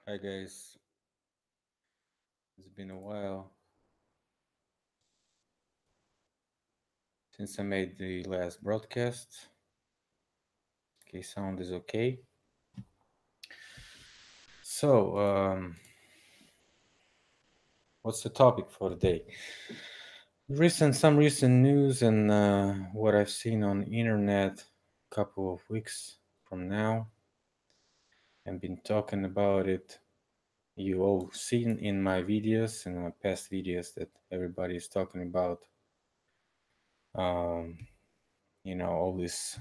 Hi guys, it's been a while since I made the last broadcast. Okay, sound is okay. So, what's the topic for today? Some recent news and what I've seen on internet a couple of weeks from now. I've been talking about it. You all seen in my videos and my past videos that everybody is talking about. Um, all this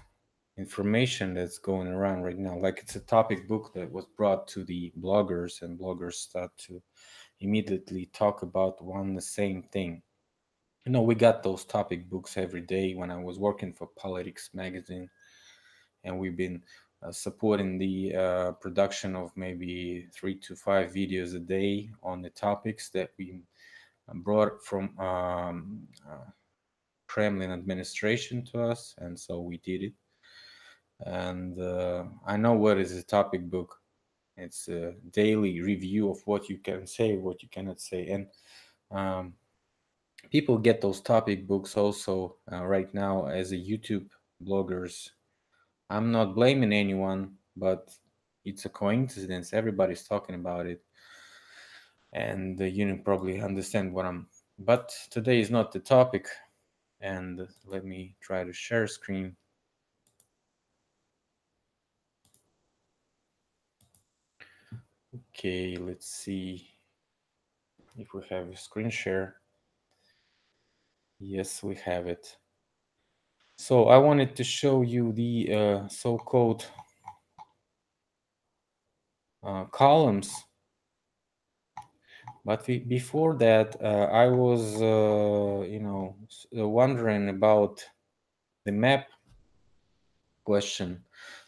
information that's going around right now. Like it's a topic book that was brought to the bloggers, and bloggers start to immediately talk about one the same thing. We got those topic books every day when I was working for Politics magazine, and we've been supporting the production of maybe 3 to 5 videos a day on the topics that we brought from Kremlin administration to us, and so we did it. And I know what is a topic book. It's a daily review of what you can say, what you cannot say, and um, people get those topic books also right now as a YouTube bloggers. I'm not blaming anyone, but it's a coincidence. Everybody's talking about it, and you probably understand what I'm. But today is not the topic, and let me try to share screen. Okay, let's see if we have a screen share. Yes, we have it. So I wanted to show you the so-called columns, but before that, I was, wondering about the map question.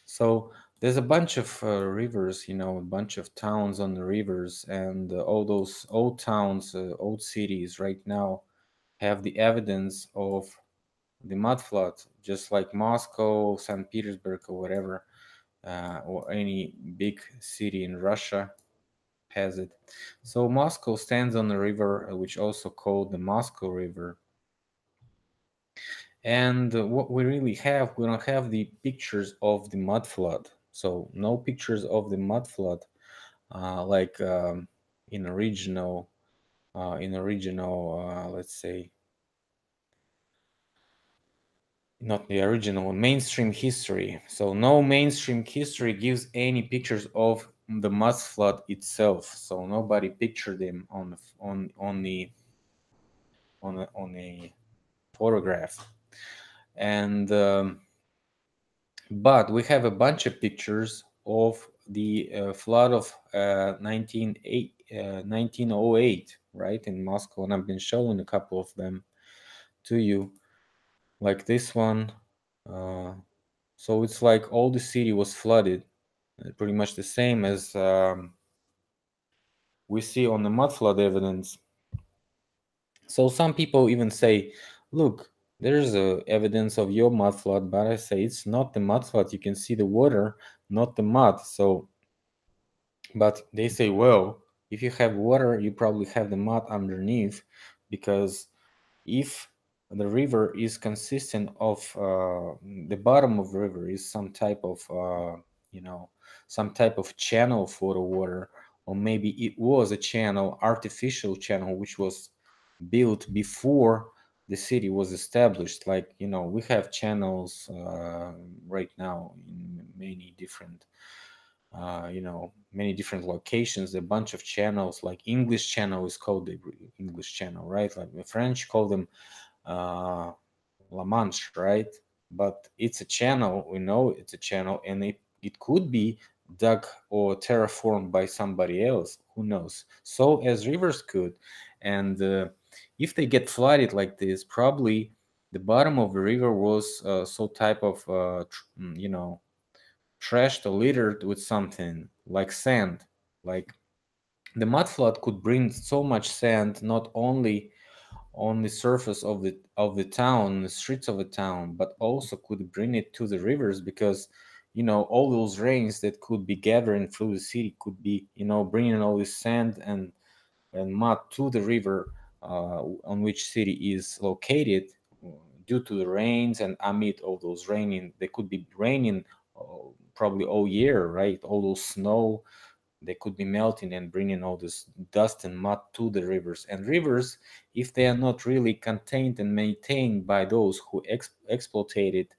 So there's a bunch of rivers, a bunch of towns on the rivers, and all those old towns, old cities right now have the evidence of the mud flood, just like Moscow, St. Petersburg, or whatever, or any big city in Russia has it. So Moscow stands on the river, which also called the Moscow River. And what we don't have the pictures of the mud flood. So no pictures of the mud flood, like in original, let's say, not the original mainstream history. So no mainstream history gives any pictures of the mud flood itself. So nobody pictured them on a photograph. And but we have a bunch of pictures of the flood of 1908, right, in Moscow, and I've been showing a couple of them to you, like this one. Uh, So it's like all the city was flooded, pretty much the same as we see on the mud flood evidence. So some people even say, look, there's evidence of your mud flood, but I say it's not the mud flood. You can see the water, not the mud. So, but they say, well, if you have water, you probably have the mud underneath, because if the river is consistent of the bottom of the river is some type of you know some type of channel for the water, or maybe it was a channel, artificial channel, which was built before the city was established. Like, we have channels right now in many different locations, a bunch of channels. Like English channel is called the English channel, right? Like the French call them uh, La Manche, right? But it's a channel. We know it's a channel, and it could be dug or terraformed by somebody else. Who knows? So as rivers could, and if they get flooded like this, probably the bottom of the river was so type of trashed or littered with something like sand. Like the mud flood could bring so much sand, not only on the surface of the town, the streets of the town, but also could bring it to the rivers, because all those rains that could be gathering through the city could be bringing all this sand and mud to the river on which city is located, uh, due to the rains. And amid all those raining, they could be raining probably all year, right? All those snow, they could be melting and bringing all this dust and mud to the rivers. And rivers, if they are not really contained and maintained by those who exploited it,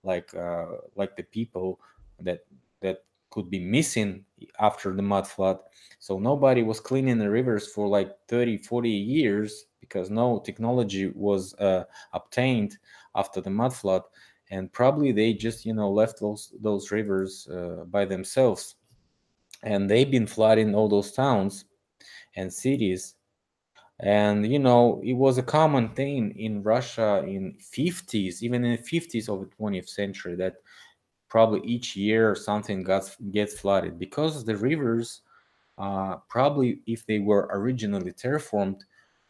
like the people that that could be missing after the mud flood. So nobody was cleaning the rivers for like 30, 40 years, because no technology was obtained after the mud flood. And probably they just left those rivers by themselves, and they've been flooding all those towns and cities. And it was a common thing in Russia in 50s, even in the 50s of the 20th century, that probably each year something gets flooded, because the rivers, probably if they were originally terraformed,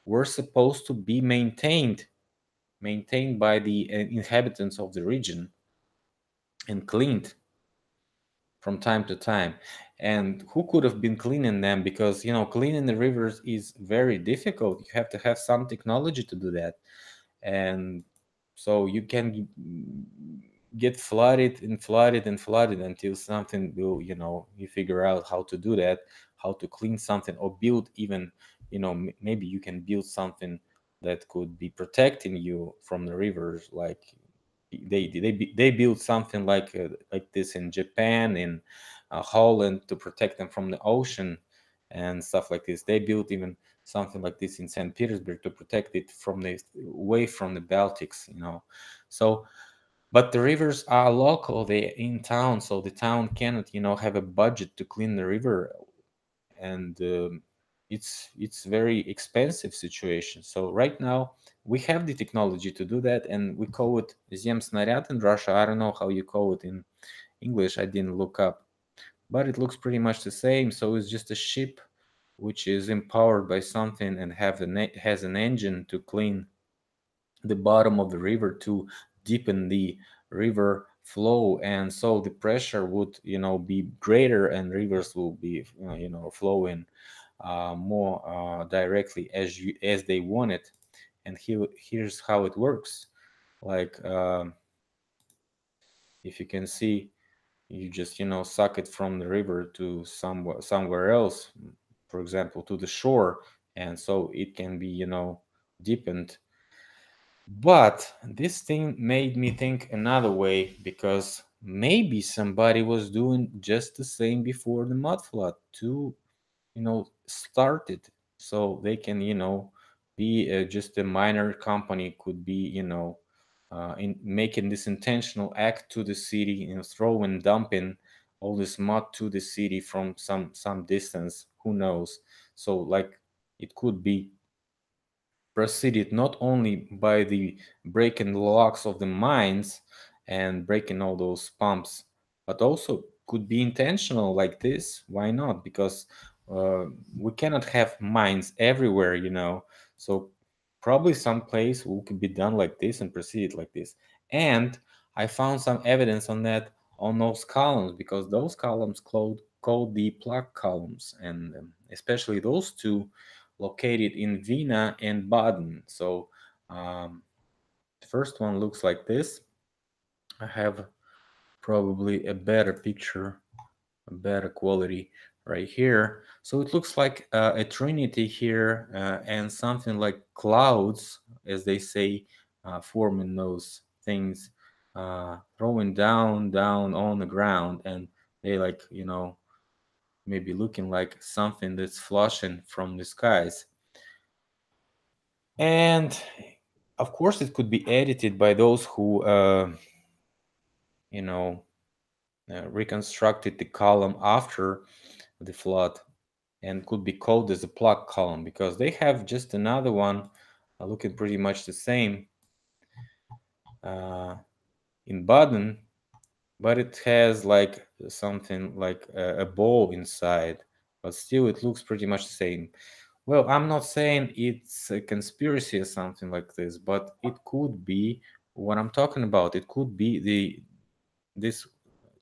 were supposed to be maintained by the inhabitants of the region, and cleaned from time to time. And who could have been cleaning them? Because cleaning the rivers is very difficult. You have to have some technology to do that. And so you can get flooded and flooded and flooded until something will, you figure out how to do that, how to clean something, or build even, maybe you can build something that could be protecting you from the rivers. Like they built something like this in Japan, in Holland, to protect them from the ocean and stuff like this. They built even something like this in St. Petersburg to protect it from the away from the Baltics. So, but the rivers are local; they in town, so the town cannot have a budget to clean the river. And it's very expensive situation. So right now we have the technology to do that, and we call it Zemsnarяд in Russia. I don't know how you call it in English. I didn't look up, but it looks pretty much the same. So it's just a ship which is empowered by something and has an engine to clean the bottom of the river, to deepen the river flow. And so the pressure would be greater, and rivers will be flowing more directly as they want it. And here's how it works. Like, if you can see, you just suck it from the river to somewhere else, for example to the shore, and so it can be deepened. But this thing made me think another way, because maybe somebody was doing just the same before the mud flood to started, so they can be just a minor company, could be in making this intentional act to the city, throwing, dumping all this mud to the city from some distance, who knows. So like, it could be proceeded not only by the breaking the locks of the mines and breaking all those pumps, but also could be intentional like this. Why not? Because we cannot have mines everywhere, So probably some place will could be done like this and proceed like this. And I found some evidence on that, on those columns, because those columns called the plaque columns, and especially those two located in Vienna and Baden. So the first one looks like this. I have probably a better picture, a better quality right here. So it looks like a trinity here, and something like clouds, as they say, forming those things, throwing down on the ground, and they like maybe looking like something that's flushing from the skies. And of course, it could be edited by those who, you know, reconstructed the column after the flood, and could be called as a plug column, because they have just another one looking pretty much the same uh, in Baden, but it has like something like a ball inside, but still it looks pretty much the same. Well, I'm not saying it's a conspiracy or something like this, but it could be what I'm talking about. It could be this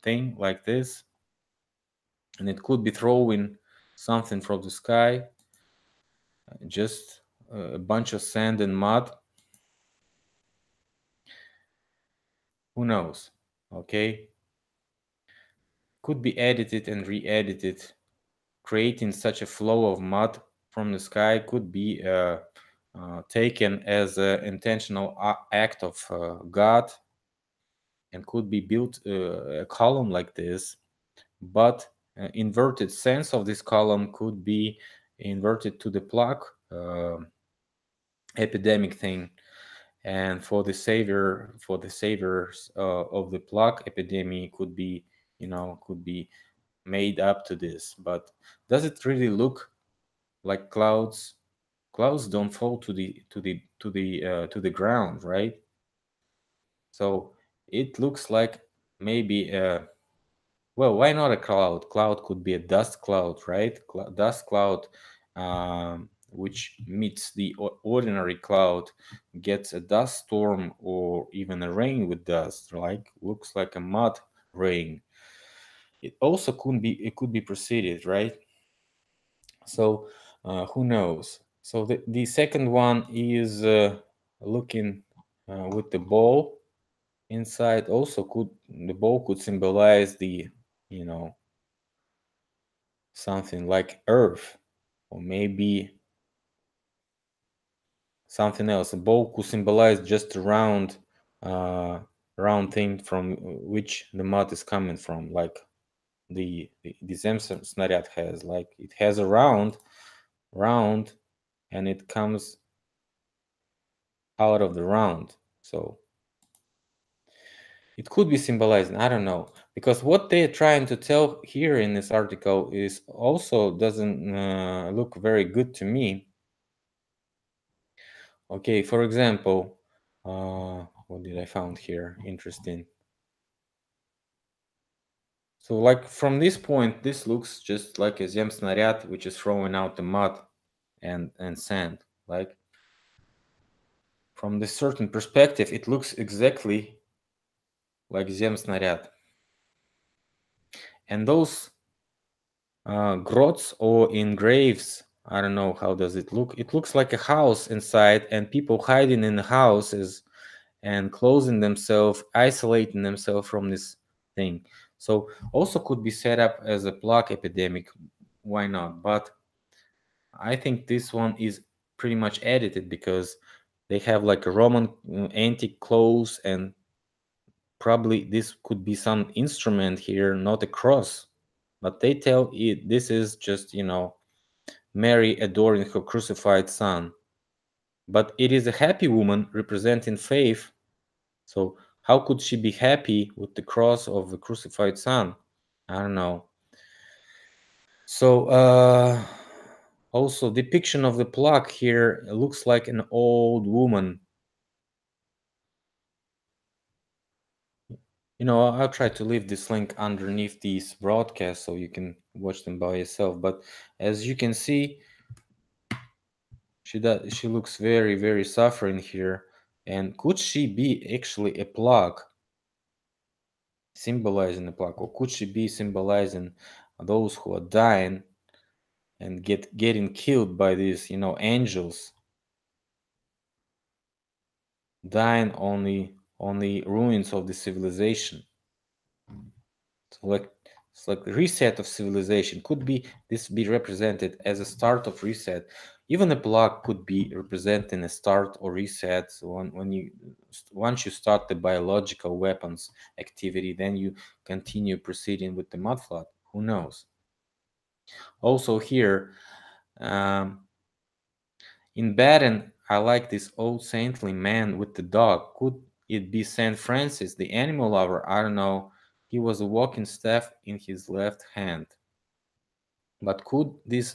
thing like this, and it could be throwing something from the sky, just a bunch of sand and mud. Who knows? Okay, could be edited and re-edited. Creating such a flow of mud from the sky could be taken as an intentional act of God, and could be built a column like this, but inverted sense of this column could be inverted to the plaque epidemic thing, and for the saviors of the plaque epidemic could be, could be made up to this. But does it really look like clouds? Clouds don't fall to the ground, right? So it looks like maybe well, why not a cloud? Cloud could be a dust cloud, right? Dust cloud, which meets the ordinary cloud, gets a dust storm or even a rain with dust, like looks like a mud rain. It also could be preceded, right? So who knows? So the second one is looking with the ball inside. Also, the ball could symbolize the, you know something like earth, or maybe something else. A ball could symbolize just a uh, round thing from which the mud is coming from, like the Zemsem Snarad has. Like it has a round, and it comes out of the round. So it could be symbolizing. I don't know, because what they're trying to tell here in this article is also doesn't look very good to me. Okay, for example, what did I found here? Interesting. So, like from this point, this looks just like a Zemsnarad, which is throwing out the mud and sand. Like from this certain perspective, it looks exactly like Zemsnarad. And those grots or in graves, I don't know how does it look. It looks like a house inside, and people hiding in the houses and closing themselves, isolating themselves from this thing. So also could be set up as a plague epidemic. Why not? But I think this one is pretty much edited, because they have like a Roman antique clothes, and probably this could be some instrument here, not a cross. But they tell it this is just, Mary adoring her crucified son. But it is a happy woman representing faith. So how could she be happy with the cross of the crucified son? I don't know. So also depiction of the plaque here looks like an old woman. I'll try to leave this link underneath these broadcasts so you can watch them by yourself. But as you can see, she looks very, very suffering here. And could she be actually a plaque, symbolizing a plaque, or could she be symbolizing those who are dying and getting killed by these, angels, dying on the ruins of the civilization? So like it's like the reset of civilization. Could be this be represented as a start of reset? Even a block could be representing a start or reset. So once you start the biological weapons activity, then you continue proceeding with the mud flood. Who knows? Also here, um, in Baden, I like this old saintly man with the dog. Could it be Saint Francis, the animal lover? I don't know. He was a walking staff in his left hand. But could this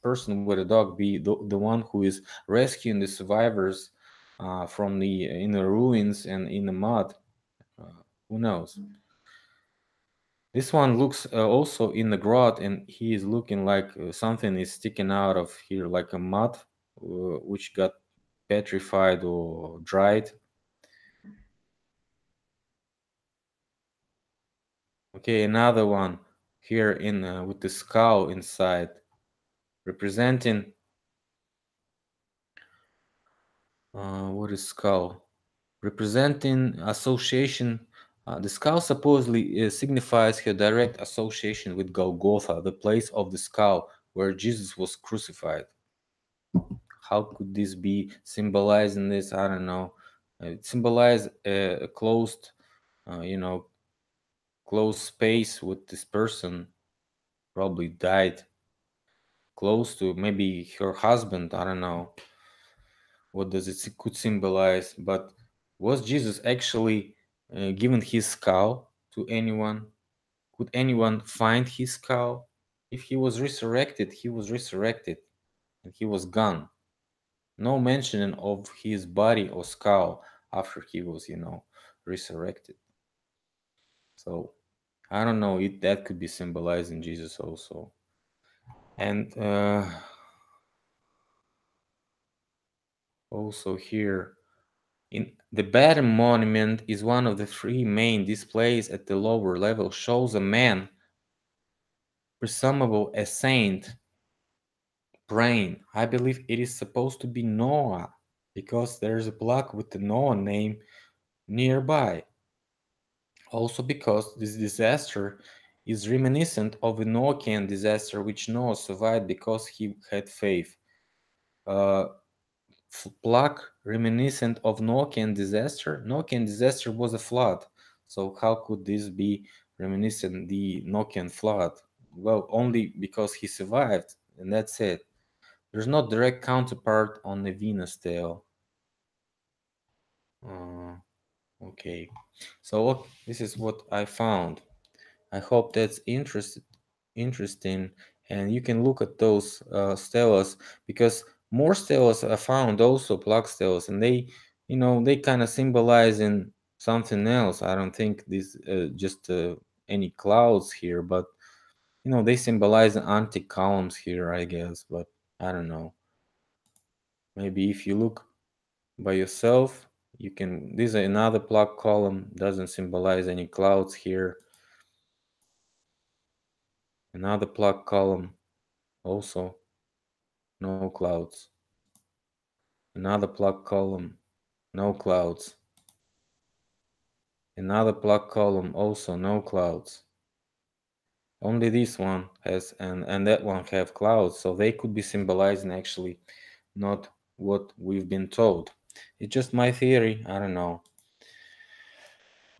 person with a dog be the one who is rescuing the survivors from the in the ruins and in the mud? Who knows? This one looks also in the grot, and he is looking like something is sticking out of here, like a mud, which got petrified or dried. Okay, another one here in with the skull inside, representing what is skull? Representing association. The skull supposedly signifies her direct association with Golgotha, the place of the skull where Jesus was crucified. How could this be symbolizing this? I don't know. It symbolizes a closed, you know, closed space with this person probably died close to maybe her husband. I don't know what does it could symbolize, but was Jesus actually given his skull to anyone? Could anyone find his skull? If he was resurrected, he was resurrected and he was gone. No mention of his body or skull after he was, resurrected. So I don't know. That could be symbolizing Jesus also. And also here, in the Baden monument is one of the three main displays at the lower level, shows a man, presumable a saint, praying. I believe it is supposed to be Noah, because there's a plaque with the Noah name nearby. Also because this disaster is reminiscent of the Noachian disaster which Noah survived because he had faith. Uh, Plaque reminiscent of Noachian disaster. Noachian disaster was a flood, so how could this be reminiscent the Noachian flood? Well, only because he survived, and that's it. There's no direct counterpart on the Venus tale. Uh, okay, so this is what I found. I hope that's interesting, and you can look at those stelas, because more stelas are found also plaque stelas, and they kind of symbolize in something else. I don't think this just any clouds here, but they symbolize antique columns here, I guess. But I don't know. Maybe if you look by yourself, you can. This is another plaque column. Doesn't symbolize any clouds here. Another plaque column, also no clouds. Another plaque column, no clouds. Another plaque column, also no clouds. Only this one has and that one have clouds, so they could be symbolizing actually not what we've been told. It's just my theory. I don't know.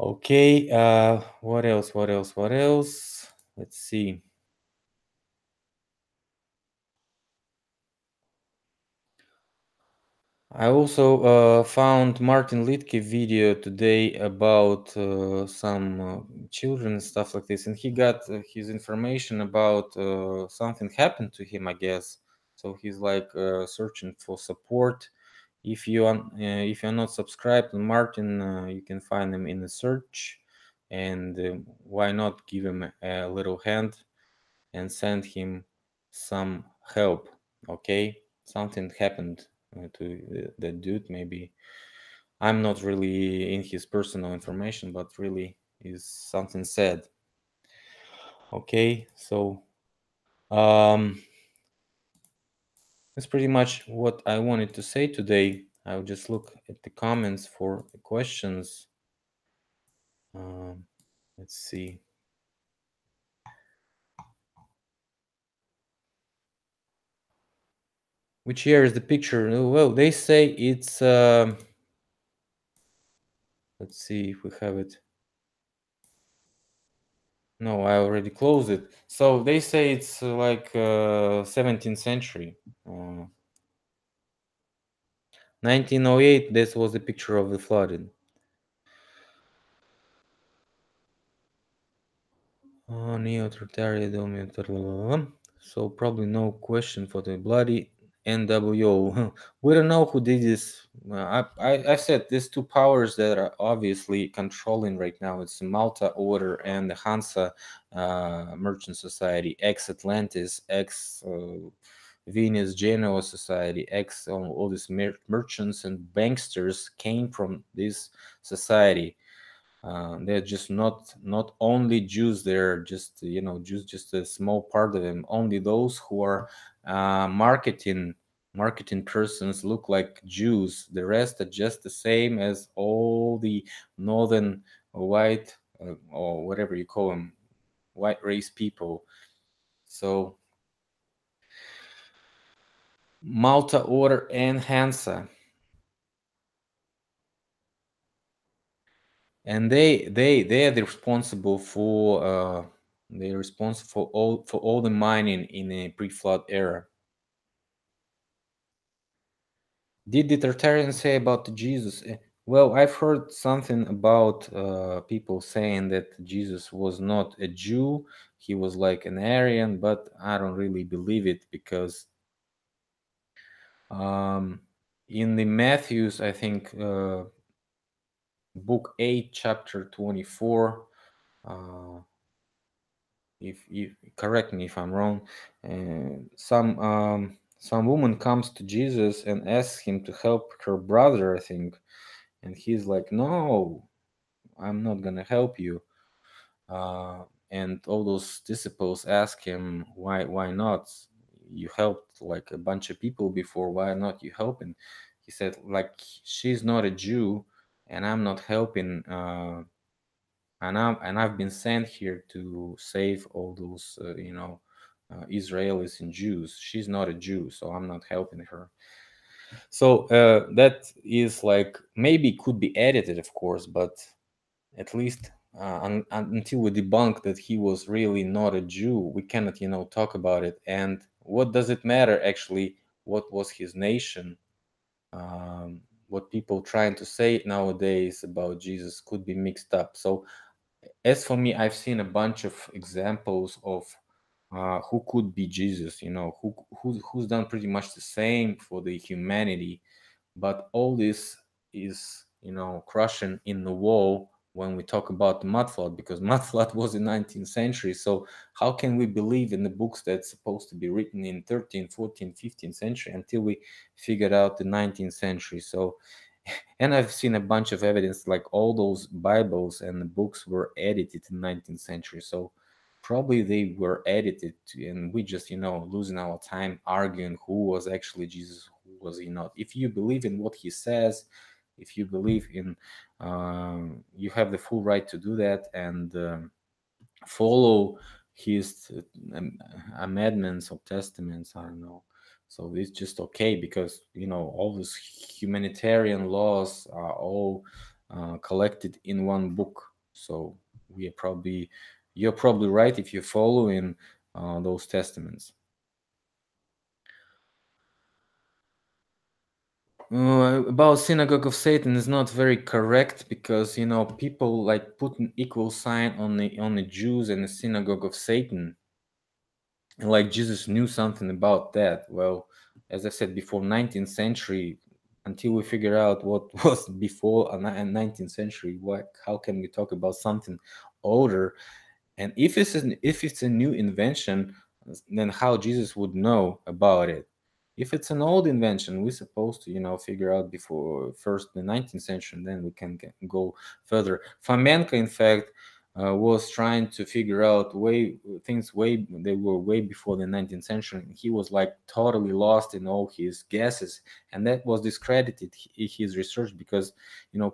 Okay, what else? What else? What else? Let's see. I also found Martin Liedke video today about some children and stuff like this, and he got his information about something happened to him, I guess. So he's like searching for support. If you're not subscribed to Martin, you can find him in the search, and why not give him a little hand and send him some help? Okay, something happened to the dude. Maybe I'm not really in his personal information, but really is something said. Okay, so that's pretty much what I wanted to say today. I'll just look at the comments for the questions. um, let's see. Which year is the picture? Well, they say it's let's see if we have it. No, I already closed it. So they say it's like 17th century. 1908, this was the picture of the flooding. Neo-totalitarian. So probably no question for the bloody NWO. We don't know who did this. I said these two powers that are obviously controlling right now. It's the Malta Order and the Hansa Merchant Society, ex-Atlantis, ex-Venus Genoa Society, all these merchants and banksters came from this society. They're just not only Jews. They're just Jews, just a small part of them. Only those who are marketing persons look like Jews. The rest are just the same as all the northern white or whatever you call them, white race people. So Malta Order and Hansa, and they are the responsible for they're responsible for all the mining in a pre-flood era. Did the Tartarians say about Jesus? Well, I've heard something about people saying that Jesus was not a Jew; he was like an Aryan, but I don't really believe it because um, in the Matthews, I think book 8, chapter 24. Uh, if correct me if I'm wrong, some woman comes to Jesus and asks him to help her brother, I think, and he's like, "No, I'm not gonna help you." And all those disciples ask him, "Why not? You helped like a bunch of people before. Why not you helping?" He said, "Like she's not a Jew, and I'm not helping." I've been sent here to save all those Israelis and Jews. She's not a Jew, so I'm not helping her. So that is like maybe could be edited, of course, but at least until we debunk that he was really not a Jew, we cannot talk about it. And what does it matter actually? What was his nation? What people trying to say nowadays about Jesus could be mixed up. So as for me, I've seen a bunch of examples of who could be Jesus, who's done pretty much the same for the humanity, but all this is, crushing in the wall when we talk about the mud flood, because mud flood was in 19th century. So how can we believe in the books that's supposed to be written in 13th, 14th, 15th century until we figured out the 19th century? So and I've seen a bunch of evidence like all those Bibles and the books were edited in 19th century. So probably they were edited and we just, losing our time arguing who was actually Jesus, who was he not. If you believe in what he says, if you believe in, you have the full right to do that and follow his amendments or testaments. I don't know. So it's just okay because all these humanitarian laws are all collected in one book. So you're probably right if you're following those testaments. About synagogue of Satan is not very correct because people like put an equal sign on the Jews and the synagogue of Satan, and like Jesus knew something about that. Well, as I said before, 19th century, until we figure out what was before a 19th century, how can we talk about something older? And if it's a new invention, then how Jesus would know about it? If it's an old invention, we're supposed to, figure out before first the 19th century, and then we can go further. Fomenko, in fact, was trying to figure out they were way before the 19th century. He was like totally lost in all his guesses, and that was discredited his research because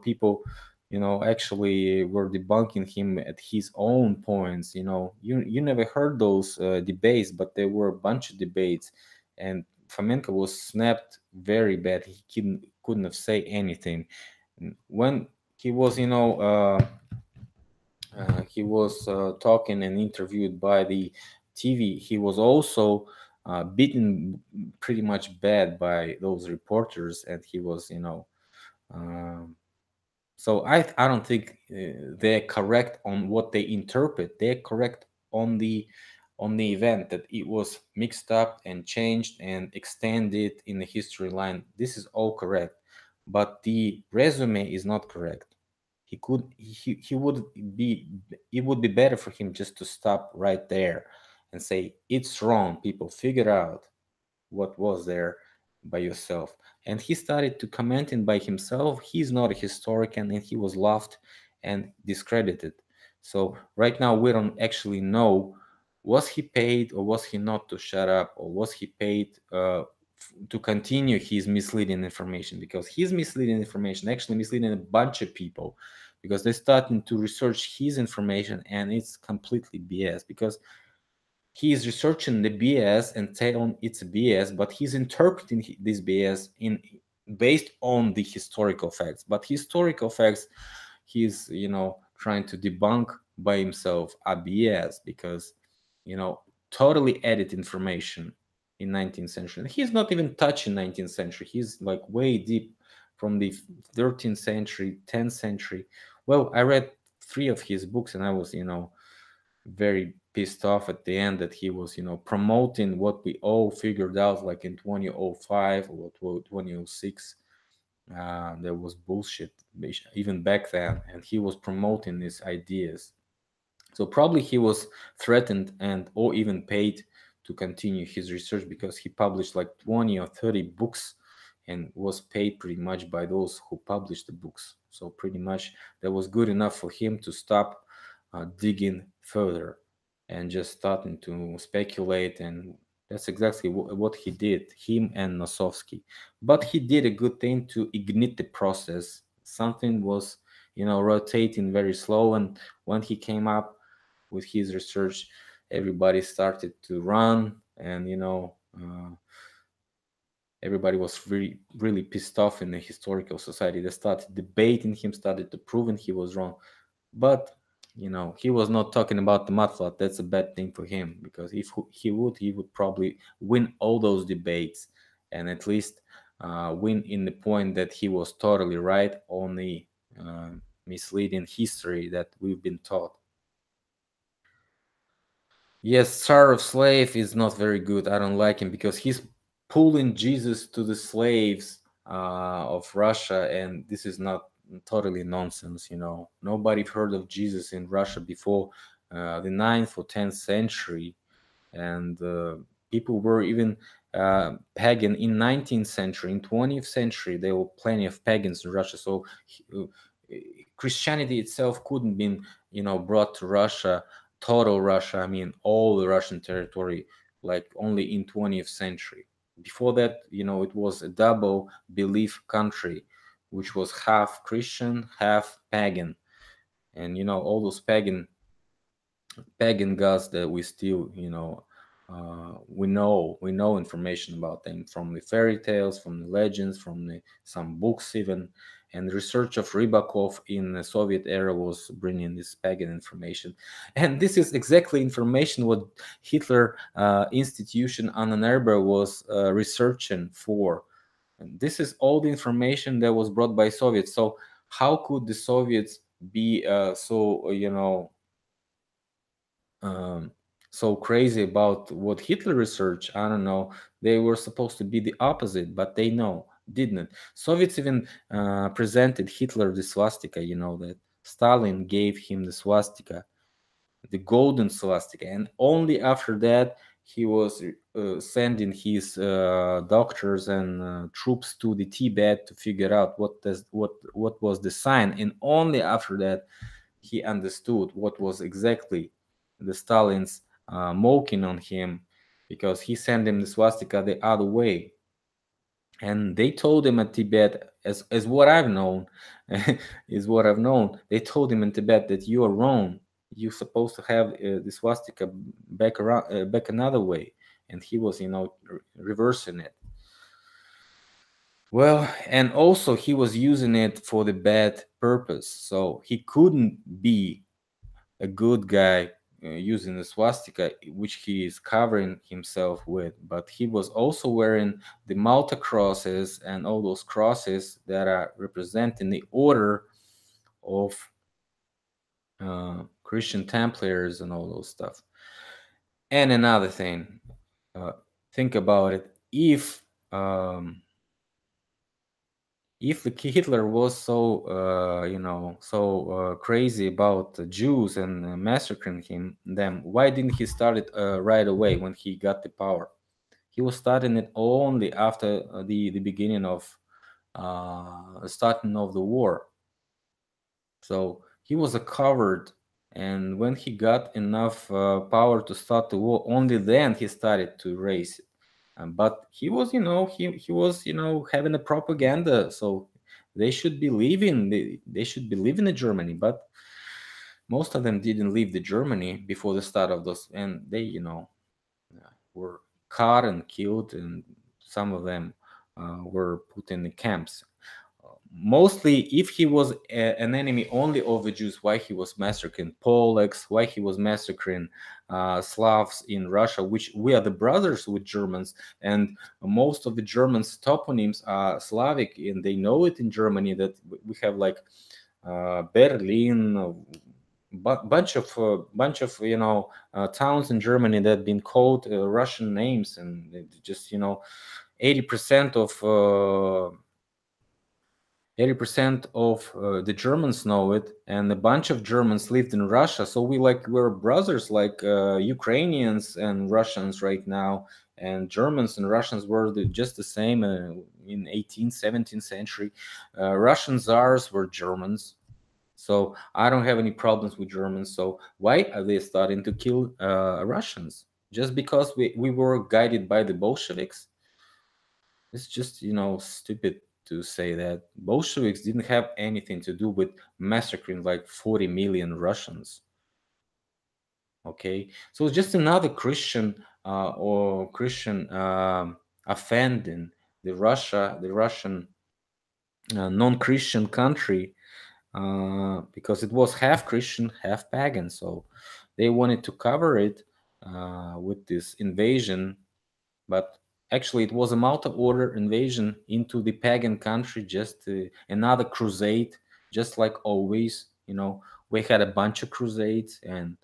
people actually were debunking him at his own points. You never heard those debates, but there were a bunch of debates, and Fomenko was snapped very bad. He couldn't have say anything. When he was, he was talking and interviewed by the TV, he was also beaten pretty much bad by those reporters, and he was, um, so I don't think they're correct on what they interpret. They're correct on the event that it was mixed up and changed and extended in the history line. This is all correct, but the resume is not correct. He would be it would be better for him just to stop right there and say it's wrong. People figure out what was there by yourself. And he started to commenting by himself. He's not a historian, and he was laughed and discredited. So right now we don't actually know, was he paid or was he not to shut up, or was he paid to continue his misleading information, because his misleading information actually misleading a bunch of people, because they're starting to research his information and it's completely BS, because he is researching the BS and telling it's BS, but he's interpreting this BS in based on the historical facts. But historical facts, he's trying to debunk by himself a BS, because totally edit information in 19th century. And he's not even touching 19th century. He's like way deep from the 13th century, 10th century. Well, I read 3 of his books and I was very pissed off at the end that he was promoting what we all figured out like in 2005 or 2006. There was bullshit even back then, and he was promoting these ideas. So probably he was threatened and or even paid to continue his research, because he published like 20 or 30 books and was paid pretty much by those who published the books. So pretty much that was good enough for him to stop digging further and just starting to speculate. And that's exactly what he did, him and Nosovsky. But he did a good thing to ignite the process. Something was rotating very slow, and when he came up with his research, everybody started to run, and everybody was really really pissed off in the historical society. They started debating him, started to proving he was wrong. But he was not talking about the mudflat. That's a bad thing for him, because if he would probably win all those debates, and at least win in the point that he was totally right on the uh, misleading history that we've been taught. Yes, Star of Slave is not very good. I don't like him because he's pulling Jesus to the slaves of Russia, and this is not totally nonsense. Nobody heard of Jesus in Russia before the 9th or 10th century, and people were even pagan in 19th century. In 20th century, there were plenty of pagans in Russia. So uh, Christianity itself couldn't been brought to Russia, total Russia, I mean all the Russian territory, like only in 20th century. Before that, it was a double belief country, which was half Christian, half pagan. And all those pagan gods that we still we know information about them from the fairy tales, from the legends, from some books even. And the research of Rybakov in the Soviet era was bringing this pagan information, and this is exactly information what Hitler institution Annenberg was researching for. And this is all the information that was brought by Soviets. So how could the Soviets be so um, so crazy about what Hitler researched? I don't know. They were supposed to be the opposite, but they didn't. Soviets even presented Hitler the swastika. That Stalin gave him the swastika, the golden swastika, and only after that he was sending his doctors and troops to the Tibet to figure out what was the sign, and only after that he understood what was exactly the Stalin's mocking on him, because he sent him the swastika the other way. And they told him at Tibet, as what I've known, is what I've known. They told him in Tibet that you are wrong. You're supposed to have the swastika back around, back another way, and he was, reversing it. Well, and also he was using it for the bad purpose, so he couldn't be a good guy using the swastika, which he is covering himself with, but he was also wearing the Malta crosses and all those crosses that are representing the order of Christian Templars and all those stuff. And another thing, think about it: if Hitler was so crazy about the Jews and massacring them, why didn't he start it right away when he got the power? He was starting it only after the beginning of starting of the war. So he was a coward, and when he got enough power to start the war, only then he started to raise it. But he was, he was, having a propaganda, so they should be leaving. They should be leaving the Germany, but most of them didn't leave the Germany before the start of those, and they, were caught and killed, and some of them were put in the camps. Mostly, if he was an enemy only of the Jews, why he was massacring Polacks, why he was massacring Slavs in Russia, which we are the brothers with Germans, and most of the Germans' toponyms are Slavic, and they know it in Germany that we have like Berlin, bunch of towns in Germany that have been called Russian names, and just 80% of 80% of the Germans know it, and a bunch of Germans lived in Russia. So we're brothers, like Ukrainians and Russians right now, and Germans and Russians were just the same in 18th, 17th century. Russian czars were Germans, so I don't have any problems with Germans. So why are they starting to kill Russians? Just because we were guided by the Bolsheviks? It's just, stupid to say that. Bolsheviks didn't have anything to do with massacring like 40 million Russians. Okay, so it's just another Christian or Christian offending the Russian non-Christian country because it was half Christian, half pagan. So they wanted to cover it with this invasion, but actually it was a multi-order invasion into the pagan country, just another crusade, just like always. We had a bunch of crusades, and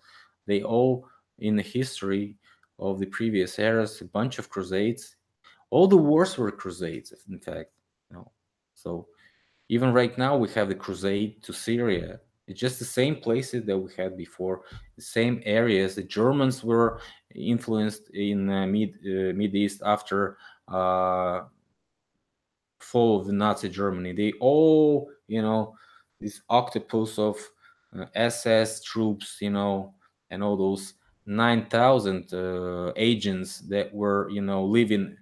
they all in the history of the previous eras, a bunch of crusades. All the wars were crusades, in fact. So even right now, we have the crusade to Syria. It's just the same places that we had before, the same areas. The Germans were influenced in Mid East after fall of the Nazi Germany. They all, this octopus of SS troops, and all those 9,000 agents that were, leaving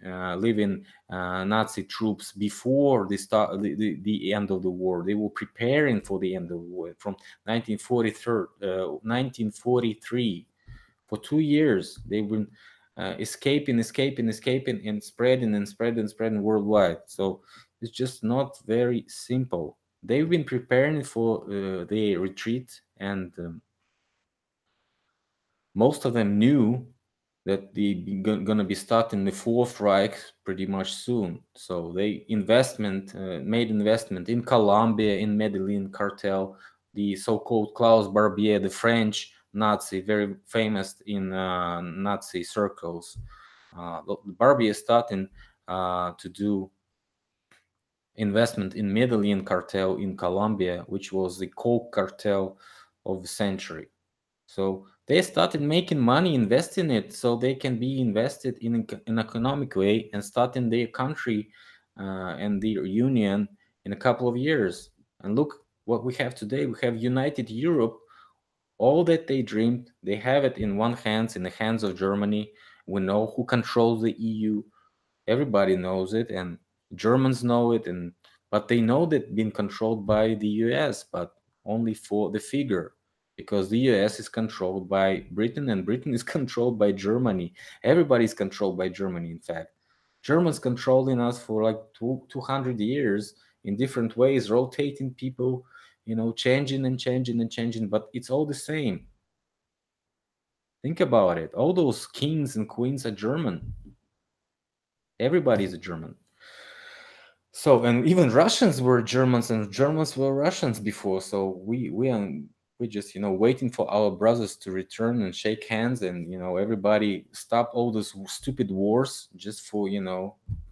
Nazi troops before the end of the war. They were preparing for the end of the war from 1943. For 2 years, they've been escaping, and spreading worldwide. So it's just not very simple. They've been preparing for the retreat, and most of them knew that they gonna be starting the Fourth Reich pretty much soon. So they made investment in Colombia, in Medellin cartel, the so-called Klaus Barbier, the French Nazi, very famous in Nazi circles. Barbier starting to do investment in Medellin cartel in Colombia, which was the coke cartel of the century. So they started making money, investing it, so they can be invested in an economic way and start in their country and their union in a couple of years. And look what we have today. We have united Europe. All that they dreamed, they have it in in the hands of Germany. We know who controls the EU. Everybody knows it, and Germans know it, but they know that being controlled by the US, but only for the figure, because the US is controlled by Britain, and Britain is controlled by Germany. Everybody is controlled by Germany, in fact. Germans controlling us for like 200 years in different ways, rotating people, changing and changing and changing, but it's all the same. Think about it. All those kings and queens are German. Everybody is a German. So, and even Russians were Germans, and Germans were Russians before. So we just waiting for our brothers to return and shake hands, and everybody stop all those stupid wars just for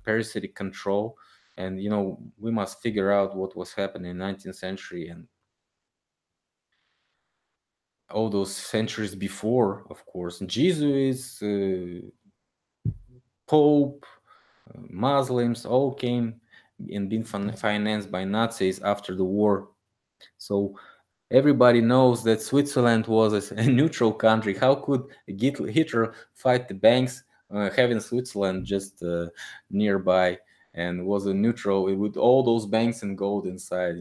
parasitic control. And we must figure out what was happening in 19th century and all those centuries before, of course. Jesuits, Pope, Muslims all came and been financed by Nazis after the war. So Everybody knows that Switzerland was a neutral country. How could Hitler fight the banks, having Switzerland just nearby, and was a neutral with all those banks and gold inside?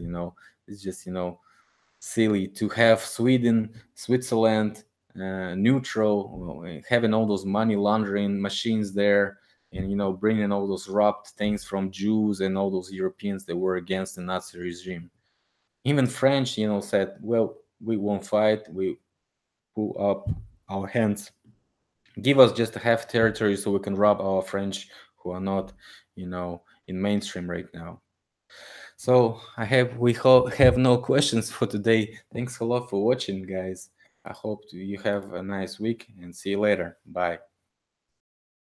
It's just silly to have Sweden, Switzerland neutral, having all those money laundering machines there, and bringing all those robbed things from Jews and all those Europeans that were against the Nazi regime. Even French, said, "Well, we won't fight. We pull up our hands. Give us just a half territory so we can rob our French who are not, in mainstream right now." So we have no questions for today. Thanks a lot for watching, guys. I hope you have a nice week and see you later. Bye.